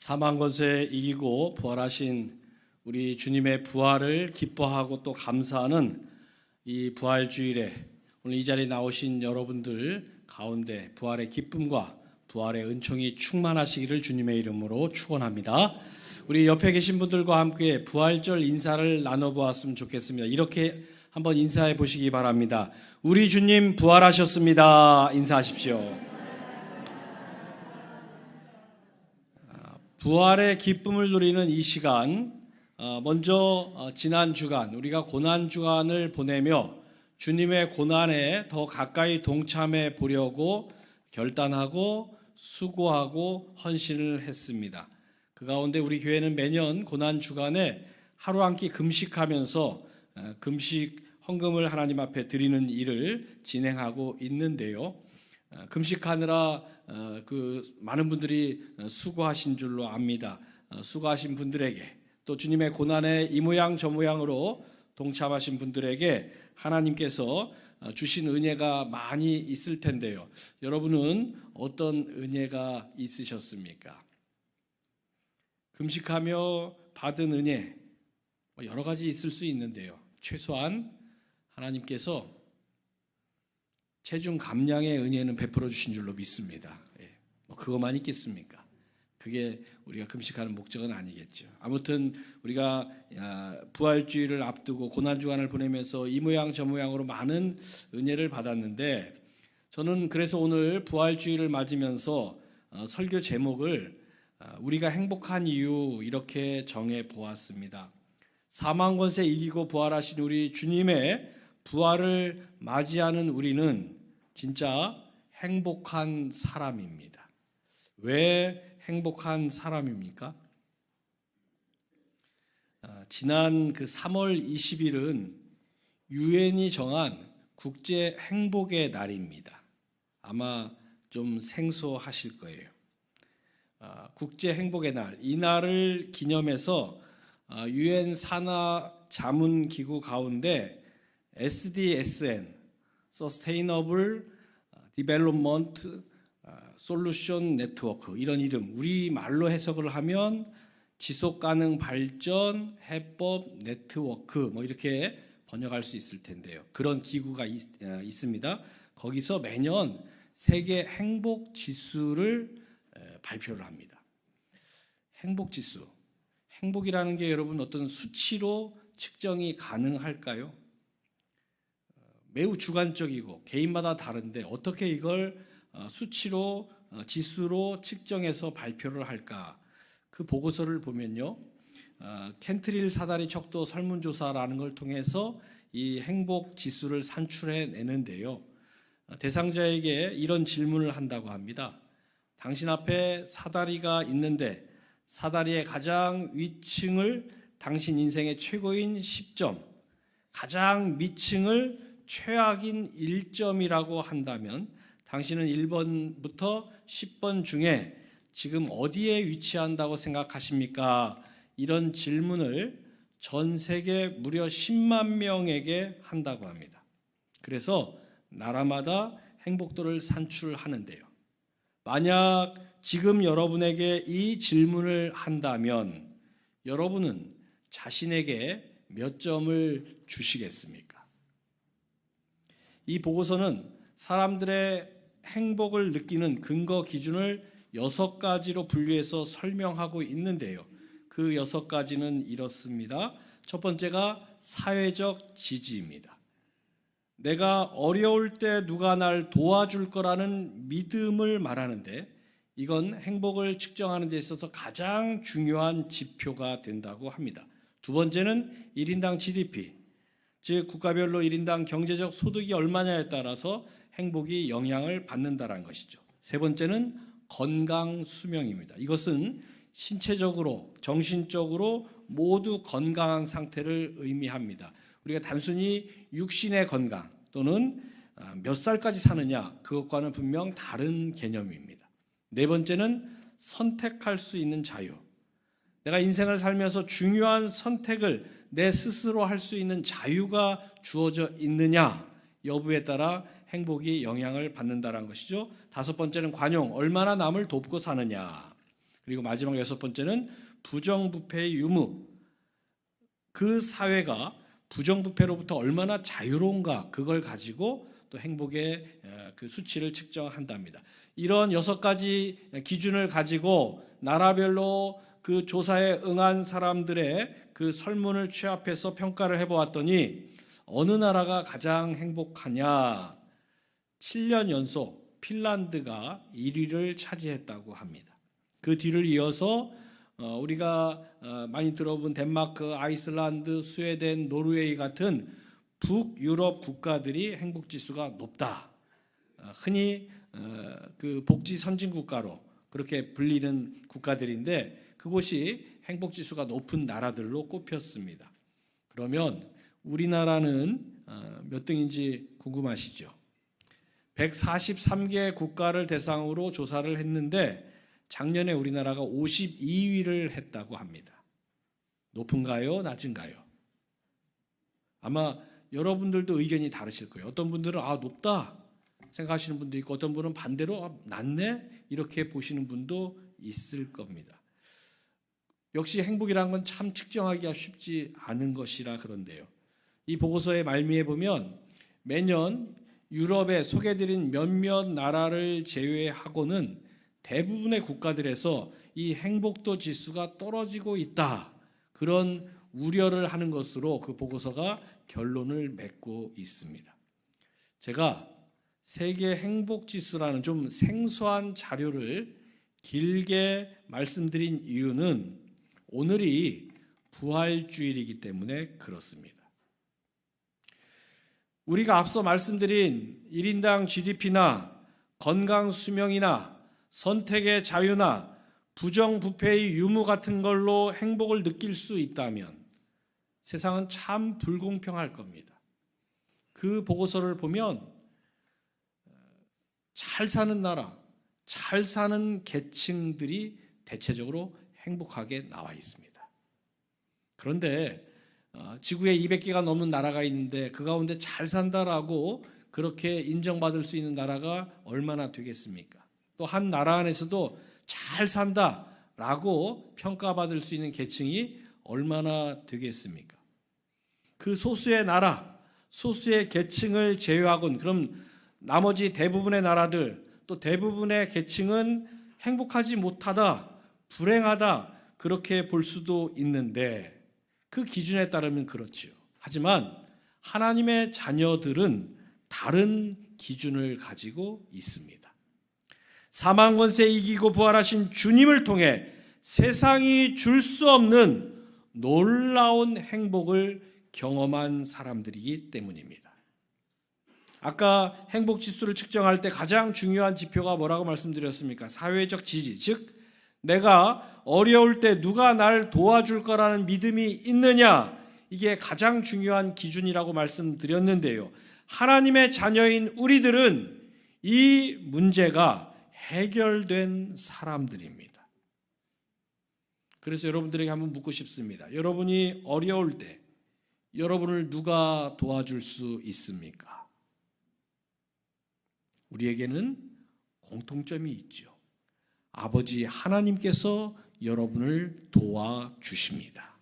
사망 권세 이기고 부활하신 우리 주님의 부활을 기뻐하고 또 감사하는 이 부활주일에 오늘 이 자리에 나오신 여러분들 가운데 부활의 기쁨과 부활의 은총이 충만하시기를 주님의 이름으로 축원합니다. 우리 옆에 계신 분들과 함께 부활절 인사를 나눠보았으면 좋겠습니다. 이렇게 한번 인사해 보시기 바랍니다. 우리 주님 부활하셨습니다. 인사하십시오. 부활의 기쁨을 누리는 이 시간, 먼저 지난 주간 우리가 고난 주간을 보내며 주님의 고난에 더 가까이 동참해 보려고 결단하고 수고하고 헌신을 했습니다. 그 가운데 우리 교회는 매년 고난 주간에 하루 한 끼 금식하면서 금식 헌금을 하나님 앞에 드리는 일을 진행하고 있는데요. 금식하느라 많은 분들이 수고하신 줄로 압니다. 수고하신 분들에게 또 주님의 고난에 이 모양 저 모양으로 동참하신 분들에게 하나님께서 주신 은혜가 많이 있을 텐데요. 여러분은 어떤 은혜가 있으셨습니까? 금식하며 받은 은혜 여러 가지 있을 수 있는데요. 최소한 하나님께서 체중 감량의 은혜는 베풀어 주신 줄로 믿습니다. 그것만 있겠습니까? 그게 우리가 금식하는 목적은 아니겠죠. 아무튼 우리가 부활주일을 앞두고 고난주간을 보내면서 이 모양 저 모양으로 많은 은혜를 받았는데, 저는 그래서 오늘 부활주일을 맞으면서 설교 제목을 우리가 행복한 이유 이렇게 정해 보았습니다. 사망권세 이기고 부활하신 우리 주님의 부활을 맞이하는 우리는 진짜 행복한 사람입니다. 왜 행복한 사람입니까? 지난 3월 20일은 유엔이 정한 국제 행복의 날입니다. 아마 좀 생소하실 거예요. 국제 행복의 날, 이 날을 기념해서 유엔 산하 자문 기구 가운데 SDSN, Sustainable Development Solution Network, 이런 이름, 우리말로 해석을 하면 지속가능 발전 해법 네트워크 이렇게 번역할 수 있을 텐데요. 그런 기구가 있습니다. 거기서 매년 세계 행복 지수를 발표를 합니다. 행복 지수, 행복이라는 게 여러분 어떤 수치로 측정이 가능할까요? 매우 주관적이고 개인마다 다른데 어떻게 이걸 수치로 지수로 측정해서 발표를 할까? 그 보고서를 보면요, 켄트릴 사다리 척도 설문조사라는 걸 통해서 이 행복 지수를 산출해 내는데요. 대상자에게 이런 질문을 한다고 합니다. 당신 앞에 사다리가 있는데 사다리의 가장 위층을 당신 인생의 최고인 10점, 가장 밑층을 최악인 1점이라고 한다면 당신은 1번부터 10번 중에 지금 어디에 위치한다고 생각하십니까? 이런 질문을 전 세계 무려 10만 명에게 한다고 합니다. 그래서 나라마다 행복도를 산출하는데요. 만약 지금 여러분에게 이 질문을 한다면 여러분은 자신에게 몇 점을 주시겠습니까? 이 보고서는 사람들의 행복을 느끼는 근거 기준을 6가지로 분류해서 설명하고 있는데요. 그 6가지는 이렇습니다. 첫 번째가 사회적 지지입니다. 내가 어려울 때 누가 날 도와줄 거라는 믿음을 말하는데 이건 행복을 측정하는 데 있어서 가장 중요한 지표가 된다고 합니다. 두 번째는 1인당 GDP, 즉 국가별로 1인당 경제적 소득이 얼마냐에 따라서 행복이 영향을 받는다는 것이죠. 세 번째는 건강 수명입니다. 이것은 신체적으로 정신적으로 모두 건강한 상태를 의미합니다. 우리가 단순히 육신의 건강 또는 몇 살까지 사느냐, 그것과는 분명 다른 개념입니다. 네 번째는 선택할 수 있는 자유. 내가 인생을 살면서 중요한 선택을 내 스스로 할 수 있는 자유가 주어져 있느냐 여부에 따라 행복이 영향을 받는다는 것이죠. 다섯 번째는 관용, 얼마나 남을 돕고 사느냐. 그리고 마지막 6번째는 부정부패의 유무. 그 사회가 부정부패로부터 얼마나 자유로운가, 그걸 가지고 또 행복의 그 수치를 측정한답니다. 이런 6가지 기준을 가지고 나라별로 그 조사에 응한 사람들의 그 설문을 취합해서 평가를 해보았더니 어느 나라가 가장 행복하냐? 7년 연속 핀란드가 1위를 차지했다고 합니다. 그 뒤를 이어서 우리가 많이 들어본 덴마크, 아이슬란드, 스웨덴, 노르웨이 같은 북유럽 국가들이 행복지수가 높다. 흔히 그 복지 선진국가로 그렇게 불리는 국가들인데 그곳이 행복지수가 높은 나라들로 꼽혔습니다. 그러면 우리나라는 몇 등인지 궁금하시죠? 143개 국가를 대상으로 조사를 했는데 작년에 우리나라가 52위를 했다고 합니다. 높은가요? 낮은가요? 아마 여러분들도 의견이 다르실 거예요. 어떤 분들은 높다 생각하시는 분도 있고 어떤 분은 반대로 낮네 이렇게 보시는 분도 있을 겁니다. 역시 행복이라는 건 참 측정하기가 쉽지 않은 것이라 그런데요. 이 보고서의 말미에 보면 매년 유럽에 소개드린 몇몇 나라를 제외하고는 대부분의 국가들에서 이 행복도 지수가 떨어지고 있다. 그런 우려를 하는 것으로 그 보고서가 결론을 맺고 있습니다. 제가 세계 행복지수라는 좀 생소한 자료를 길게 말씀드린 이유는 오늘이 부활주일이기 때문에 그렇습니다. 우리가 앞서 말씀드린 1인당 GDP나 건강수명이나 선택의 자유나 부정부패의 유무 같은 걸로 행복을 느낄 수 있다면 세상은 참 불공평할 겁니다. 그 보고서를 보면 잘 사는 나라, 잘 사는 계층들이 대체적으로 행복하게 나와 있습니다. 그런데 지구에 200개가 넘는 나라가 있는데 그 가운데 잘 산다라고 그렇게 인정받을 수 있는 나라가 얼마나 되겠습니까? 또 한 나라 안에서도 잘 산다라고 평가받을 수 있는 계층이 얼마나 되겠습니까? 그 소수의 나라, 소수의 계층을 제외하고는 그럼 나머지 대부분의 나라들 또 대부분의 계층은 행복하지 못하다, 불행하다 그렇게 볼 수도 있는데 그 기준에 따르면 그렇지요. 하지만 하나님의 자녀들은 다른 기준을 가지고 있습니다. 사망 권세 이기고 부활하신 주님을 통해 세상이 줄 수 없는 놀라운 행복을 경험한 사람들이기 때문입니다. 아까 행복지수를 측정할 때 가장 중요한 지표가 뭐라고 말씀드렸습니까? 사회적 지지, 즉 내가 어려울 때 누가 날 도와줄 거라는 믿음이 있느냐, 이게 가장 중요한 기준이라고 말씀드렸는데요. 하나님의 자녀인 우리들은 이 문제가 해결된 사람들입니다. 그래서 여러분들에게 한번 묻고 싶습니다. 여러분이 어려울 때 여러분을 누가 도와줄 수 있습니까? 우리에게는 공통점이 있죠. 아버지 하나님께서 여러분을 도와주십니다.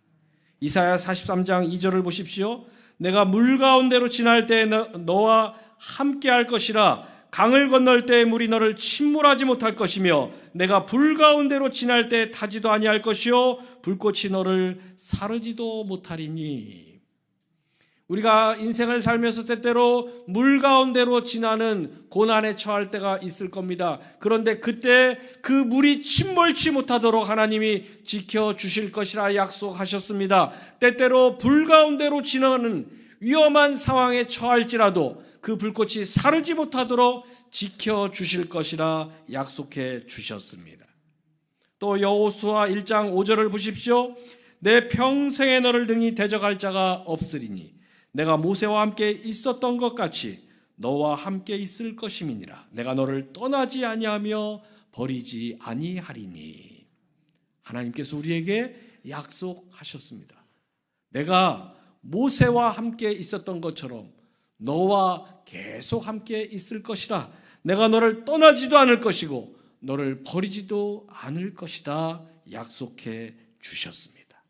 이사야 43장 2절을 보십시오. 내가 물 가운데로 지날 때 너와 함께 할 것이라. 강을 건널 때 물이 너를 침몰하지 못할 것이며 내가 불 가운데로 지날 때 타지도 아니할 것이요 불꽃이 너를 사르지도 못하리니. 우리가 인생을 살면서 때때로 물 가운데로 지나는 고난에 처할 때가 있을 겁니다. 그런데 그때 그 물이 침몰치 못하도록 하나님이 지켜주실 것이라 약속하셨습니다. 때때로 불 가운데로 지나는 위험한 상황에 처할지라도 그 불꽃이 사르지 못하도록 지켜주실 것이라 약속해 주셨습니다. 또 여호수아 1장 5절을 보십시오. 내 평생에 너를 등이 대적할 자가 없으리니 내가 모세와 함께 있었던 것 같이 너와 함께 있을 것임이니라. 내가 너를 떠나지 아니하며 버리지 아니하리니. 하나님께서 우리에게 약속하셨습니다. 내가 모세와 함께 있었던 것처럼 너와 계속 함께 있을 것이라. 내가 너를 떠나지도 않을 것이고 너를 버리지도 않을 것이다 약속해 주셨습니다.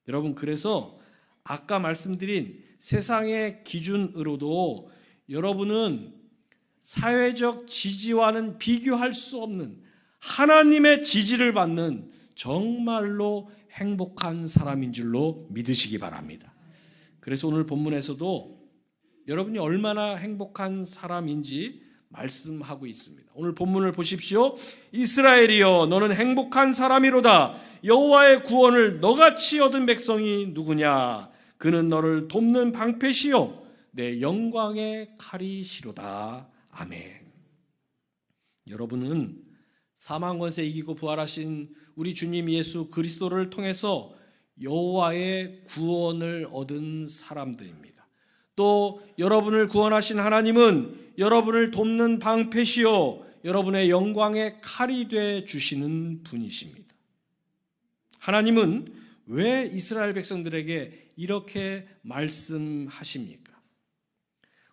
여러분, 그래서 아까 말씀드린 세상의 기준으로도 여러분은 사회적 지지와는 비교할 수 없는 하나님의 지지를 받는 정말로 행복한 사람인 줄로 믿으시기 바랍니다. 그래서 오늘 본문에서도 여러분이 얼마나 행복한 사람인지 말씀하고 있습니다. 오늘 본문을 보십시오. 이스라엘이여 너는 행복한 사람이로다. 여호와의 구원을 너같이 얻은 백성이 누구냐? 그는 너를 돕는 방패시요 내 영광의 칼이시로다. 아멘. 여러분은 사망 권세 이기고 부활하신 우리 주님 예수 그리스도를 통해서 여호와의 구원을 얻은 사람들입니다. 또 여러분을 구원하신 하나님은 여러분을 돕는 방패시요 여러분의 영광의 칼이 돼 주시는 분이십니다. 하나님은 왜 이스라엘 백성들에게 이렇게 말씀하십니까?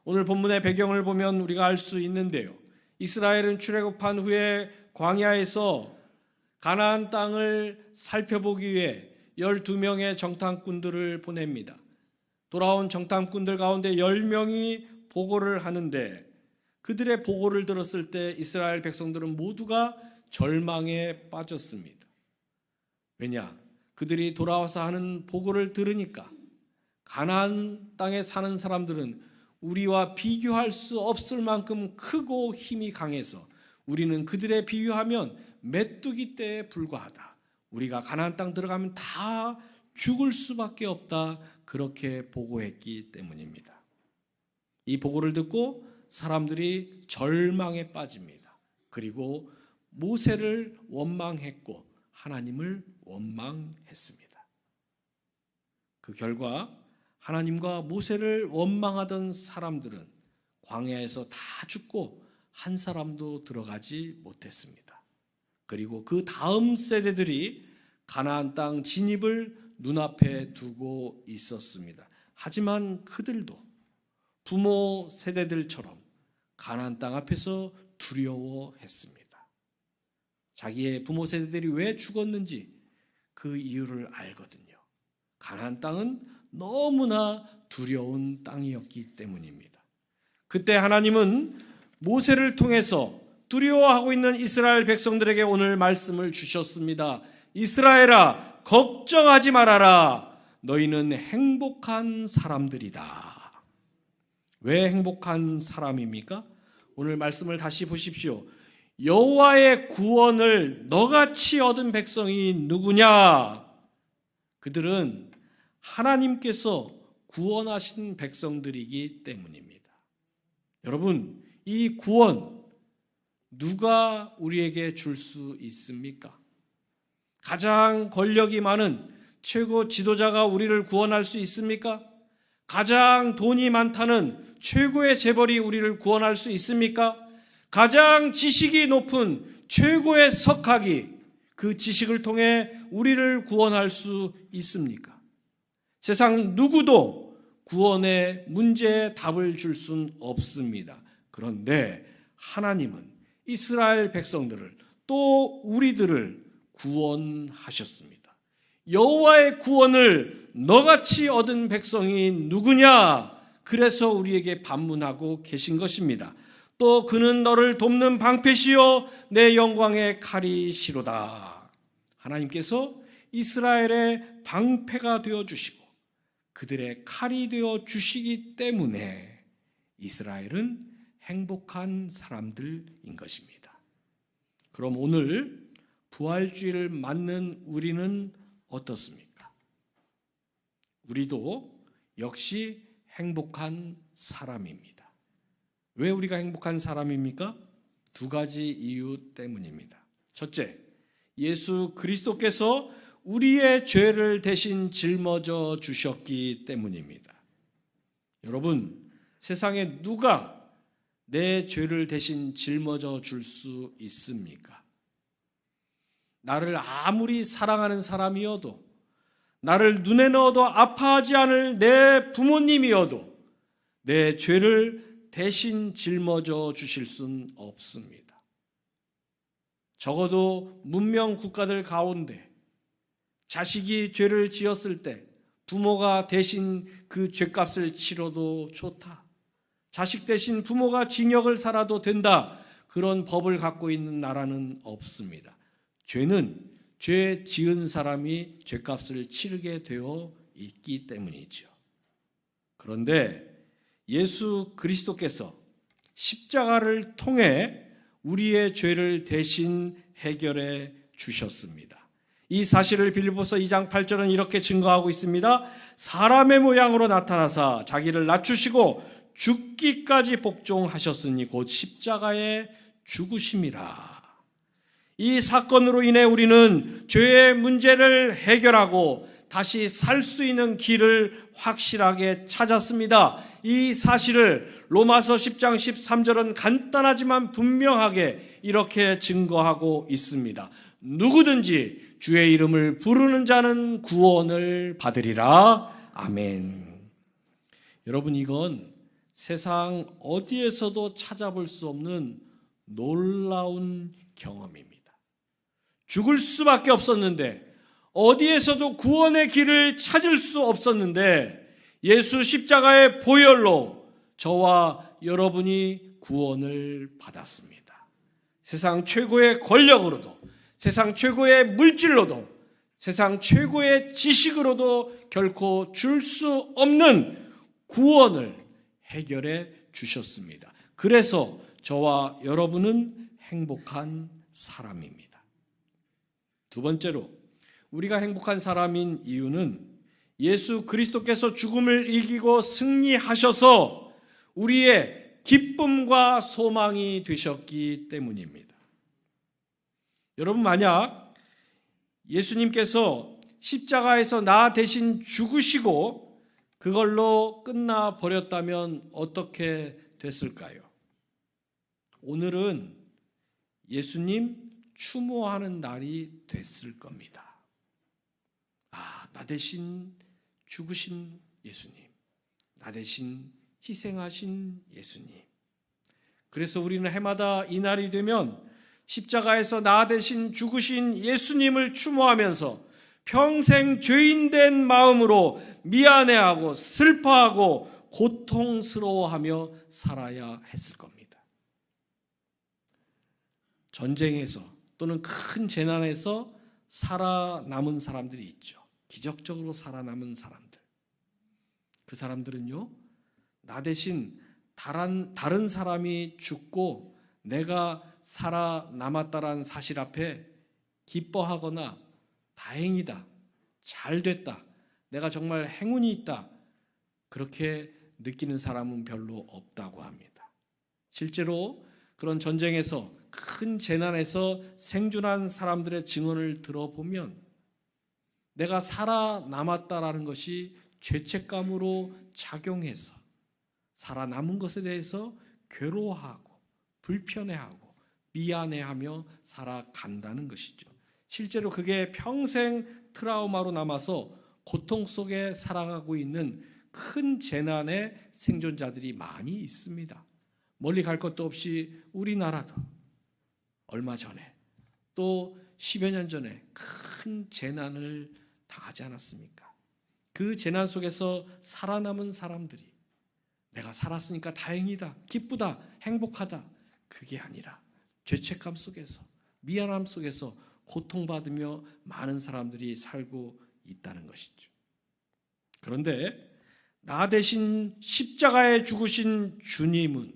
오늘 본문의 배경을 보면 우리가 알 수 있는데요. 이스라엘은 출애굽한 후에 광야에서 가나안 땅을 살펴보기 위해 12명의 정탐꾼들을 보냅니다. 돌아온 정탐꾼들 가운데 10명이 보고를 하는데 그들의 보고를 들었을 때 이스라엘 백성들은 모두가 절망에 빠졌습니다. 왜냐? 그들이 돌아와서 하는 보고를 들으니까 가나안 땅에 사는 사람들은 우리와 비교할 수 없을 만큼 크고 힘이 강해서 우리는 그들에 비유하면 메뚜기 떼에 불과하다. 우리가 가나안 땅 들어가면 다 죽을 수밖에 없다. 그렇게 보고했기 때문입니다. 이 보고를 듣고 사람들이 절망에 빠집니다. 그리고 모세를 원망했고 하나님을 원망했습니다. 그 결과 하나님과 모세를 원망하던 사람들은 광야에서 다 죽고 한 사람도 들어가지 못했습니다. 그리고 그 다음 세대들이 가나안 땅 진입을 눈앞에 두고 있었습니다. 하지만 그들도 부모 세대들처럼 가나안 땅 앞에서 두려워했습니다. 자기의 부모 세대들이 왜 죽었는지 그 이유를 알거든요. 가나안 땅은 너무나 두려운 땅이었기 때문입니다. 그때 하나님은 모세를 통해서 두려워하고 있는 이스라엘 백성들에게 오늘 말씀을 주셨습니다. 이스라엘아, 걱정하지 말아라. 너희는 행복한 사람들이다. 왜 행복한 사람입니까? 오늘 말씀을 다시 보십시오. 여호와의 구원을 너같이 얻은 백성이 누구냐? 그들은 하나님께서 구원하신 백성들이기 때문입니다. 여러분, 이 구원 누가 우리에게 줄 수 있습니까? 가장 권력이 많은 최고 지도자가 우리를 구원할 수 있습니까? 가장 돈이 많다는 최고의 재벌이 우리를 구원할 수 있습니까? 가장 지식이 높은 최고의 석학이 그 지식을 통해 우리를 구원할 수 있습니까? 세상 누구도 구원의 문제에 답을 줄 수는 없습니다. 그런데 하나님은 이스라엘 백성들을 또 우리들을 구원하셨습니다. 여호와의 구원을 너같이 얻은 백성이 누구냐? 그래서 우리에게 반문하고 계신 것입니다. 또 그는 너를 돕는 방패시요 내 영광의 칼이시로다. 하나님께서 이스라엘의 방패가 되어주시고 그들의 칼이 되어주시기 때문에 이스라엘은 행복한 사람들인 것입니다. 그럼 오늘 부활주의를 맞는 우리는 어떻습니까? 우리도 역시 행복한 사람입니다. 왜 우리가 행복한 사람입니까? 두 가지 이유 때문입니다. 첫째, 예수 그리스도께서 우리의 죄를 대신 짊어져 주셨기 때문입니다. 여러분, 세상에 누가 내 죄를 대신 짊어져 줄 수 있습니까? 나를 아무리 사랑하는 사람이어도, 나를 눈에 넣어도 아파하지 않을 내 부모님이어도 내 죄를 대신 짊어져 주실 수는 없습니다. 적어도 문명 국가들 가운데 자식이 죄를 지었을 때 부모가 대신 그 죄값을 치러도 좋다. 자식 대신 부모가 징역을 살아도 된다. 그런 법을 갖고 있는 나라는 없습니다. 죄는 죄 지은 사람이 죄값을 치르게 되어 있기 때문이죠. 그런데 예수 그리스도께서 십자가를 통해 우리의 죄를 대신 해결해 주셨습니다. 이 사실을 빌립보서 2장 8절은 이렇게 증거하고 있습니다. 사람의 모양으로 나타나사 자기를 낮추시고 죽기까지 복종하셨으니 곧 십자가에 죽으심이라. 이 사건으로 인해 우리는 죄의 문제를 해결하고 다시 살 수 있는 길을 확실하게 찾았습니다. 이 사실을 로마서 10장 13절은 간단하지만 분명하게 이렇게 증거하고 있습니다. 누구든지 주의 이름을 부르는 자는 구원을 받으리라. 아멘. 여러분, 이건 세상 어디에서도 찾아볼 수 없는 놀라운 경험입니다. 죽을 수밖에 없었는데, 어디에서도 구원의 길을 찾을 수 없었는데 예수 십자가의 보혈로 저와 여러분이 구원을 받았습니다. 세상 최고의 권력으로도, 세상 최고의 물질로도, 세상 최고의 지식으로도 결코 줄 수 없는 구원을 해결해 주셨습니다. 그래서 저와 여러분은 행복한 사람입니다. 두 번째로, 우리가 행복한 사람인 이유는 예수 그리스도께서 죽음을 이기고 승리하셔서 우리의 기쁨과 소망이 되셨기 때문입니다. 여러분, 만약 예수님께서 십자가에서 나 대신 죽으시고 그걸로 끝나 버렸다면 어떻게 됐을까요? 오늘은 예수님 추모하는 날이 됐을 겁니다. 나 대신 죽으신 예수님, 나 대신 희생하신 예수님. 그래서 우리는 해마다 이 날이 되면 십자가에서 나 대신 죽으신 예수님을 추모하면서 평생 죄인된 마음으로 미안해하고 슬퍼하고 고통스러워하며 살아야 했을 겁니다. 전쟁에서 또는 큰 재난에서 살아남은 사람들이 있죠. 기적적으로 살아남은 사람들. 그 사람들은요, 나 대신 다른 사람이 죽고 내가 살아남았다라는 사실 앞에 기뻐하거나 다행이다, 잘 됐다, 내가 정말 행운이 있다, 그렇게 느끼는 사람은 별로 없다고 합니다. 실제로 그런 전쟁에서, 큰 재난에서 생존한 사람들의 증언을 들어보면 내가 살아남았다라는 것이 죄책감으로 작용해서 살아남은 것에 대해서 괴로워하고 불편해하고 미안해하며 살아간다는 것이죠. 실제로 그게 평생 트라우마로 남아서 고통 속에 살아가고 있는 큰 재난의 생존자들이 많이 있습니다. 멀리 갈 것도 없이 우리나라도 얼마 전에 또 10여 년 전에 큰 재난을 당하지 않았습니까? 그 재난 속에서 살아남은 사람들이 내가 살았으니까 다행이다, 기쁘다, 행복하다, 그게 아니라 죄책감 속에서, 미안함 속에서 고통받으며 많은 사람들이 살고 있다는 것이죠. 그런데 나 대신 십자가에 죽으신 주님은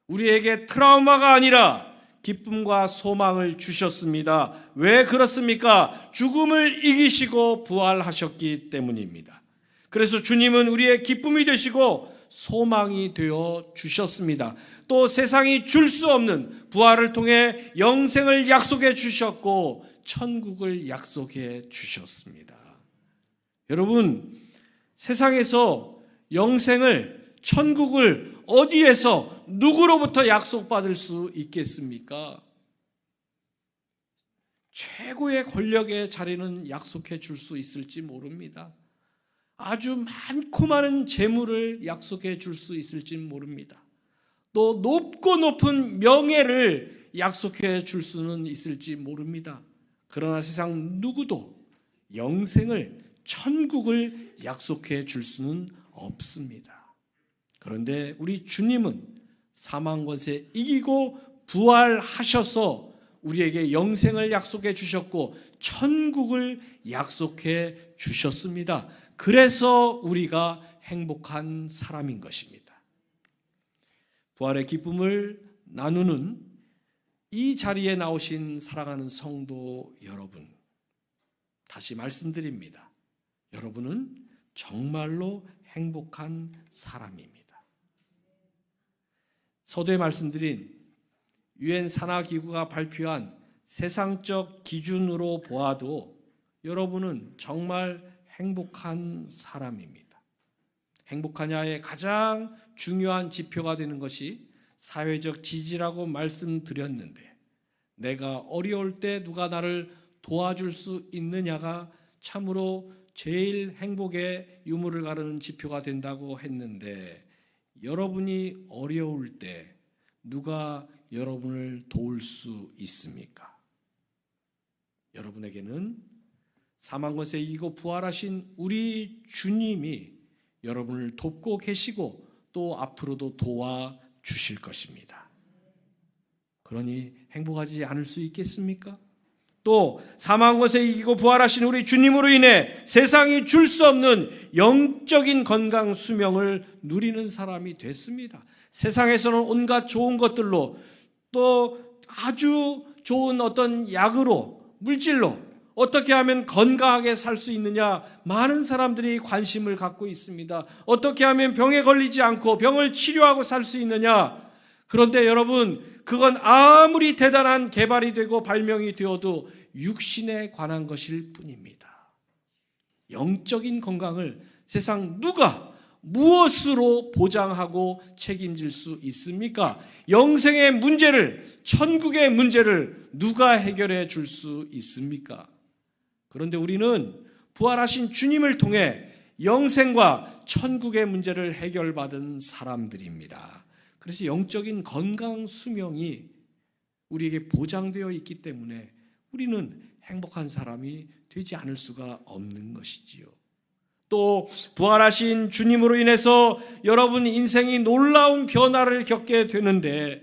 우리에게 트라우마가 아니라 기쁨과 소망을 주셨습니다. 왜 그렇습니까? 죽음을 이기시고 부활하셨기 때문입니다. 그래서 주님은 우리의 기쁨이 되시고 소망이 되어 주셨습니다. 또 세상이 줄 수 없는 부활을 통해 영생을 약속해 주셨고 천국을 약속해 주셨습니다. 여러분, 세상에서 영생을, 천국을 어디에서 누구로부터 약속받을 수 있겠습니까? 최고의 권력의 자리는 약속해 줄 수 있을지 모릅니다. 아주 많고 많은 재물을 약속해 줄 수 있을지 모릅니다. 또 높고 높은 명예를 약속해 줄 수는 있을지 모릅니다. 그러나 세상 누구도 영생을, 천국을 약속해 줄 수는 없습니다. 그런데 우리 주님은 사망 권세 이기고 부활하셔서 우리에게 영생을 약속해 주셨고 천국을 약속해 주셨습니다. 그래서 우리가 행복한 사람인 것입니다. 부활의 기쁨을 나누는 이 자리에 나오신 사랑하는 성도 여러분, 다시 말씀드립니다. 여러분은 정말로 행복한 사람입니다. 서두에 말씀드린 유엔 산하기구가 발표한 세상적 기준으로 보아도 여러분은 정말 행복한 사람입니다. 행복하냐의 가장 중요한 지표가 되는 것이 사회적 지지라고 말씀드렸는데, 내가 어려울 때 누가 나를 도와줄 수 있느냐가 참으로 제일 행복의 유무를 가르는 지표가 된다고 했는데, 여러분이 어려울 때 누가 여러분을 도울 수 있습니까? 여러분에게는 사망 권세 이기고 부활하신 우리 주님이 여러분을 돕고 계시고 또 앞으로도 도와주실 것입니다. 그러니 행복하지 않을 수 있겠습니까? 또 사망 권세 이기고 부활하신 우리 주님으로 인해 세상이 줄 수 없는 영적인 건강 수명을 누리는 사람이 됐습니다. 세상에서는 온갖 좋은 것들로 또 아주 좋은 어떤 약으로, 물질로 어떻게 하면 건강하게 살 수 있느냐, 많은 사람들이 관심을 갖고 있습니다. 어떻게 하면 병에 걸리지 않고 병을 치료하고 살 수 있느냐. 그런데 여러분, 그건 아무리 대단한 개발이 되고 발명이 되어도 육신에 관한 것일 뿐입니다. 영적인 건강을 세상 누가 무엇으로 보장하고 책임질 수 있습니까? 영생의 문제를, 천국의 문제를 누가 해결해 줄 수 있습니까? 그런데 우리는 부활하신 주님을 통해 영생과 천국의 문제를 해결받은 사람들입니다. 그래서 영적인 건강 수명이 우리에게 보장되어 있기 때문에 우리는 행복한 사람이 되지 않을 수가 없는 것이지요. 또 부활하신 주님으로 인해서 여러분 인생이 놀라운 변화를 겪게 되는데,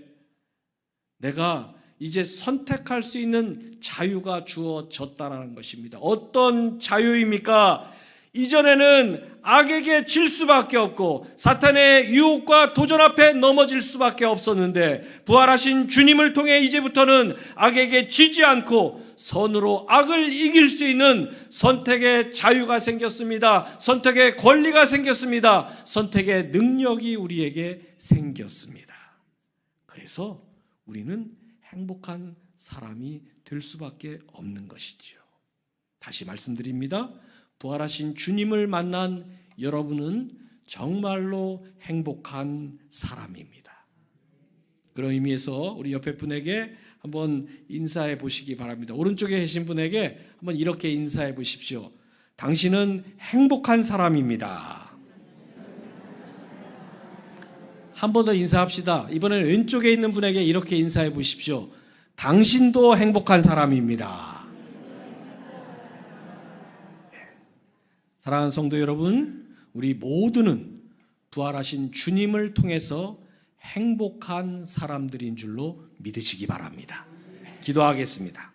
내가 이제 선택할 수 있는 자유가 주어졌다는 것입니다. 어떤 자유입니까? 이전에는 악에게 질 수밖에 없고 사탄의 유혹과 도전 앞에 넘어질 수밖에 없었는데, 부활하신 주님을 통해 이제부터는 악에게 지지 않고 선으로 악을 이길 수 있는 선택의 자유가 생겼습니다. 선택의 권리가 생겼습니다. 선택의 능력이 우리에게 생겼습니다. 그래서 우리는 행복한 사람이 될 수밖에 없는 것이지요. 다시 말씀드립니다. 부활하신 주님을 만난 여러분은 정말로 행복한 사람입니다. 그런 의미에서 우리 옆에 분에게 한번 인사해 보시기 바랍니다. 오른쪽에 계신 분에게 한번 이렇게 인사해 보십시오. 당신은 행복한 사람입니다. 한 번 더 인사합시다. 이번에는 왼쪽에 있는 분에게 이렇게 인사해 보십시오. 당신도 행복한 사람입니다. 사랑하는 성도 여러분, 우리 모두는 부활하신 주님을 통해서 행복한 사람들인 줄로 믿으시기 바랍니다. 기도하겠습니다.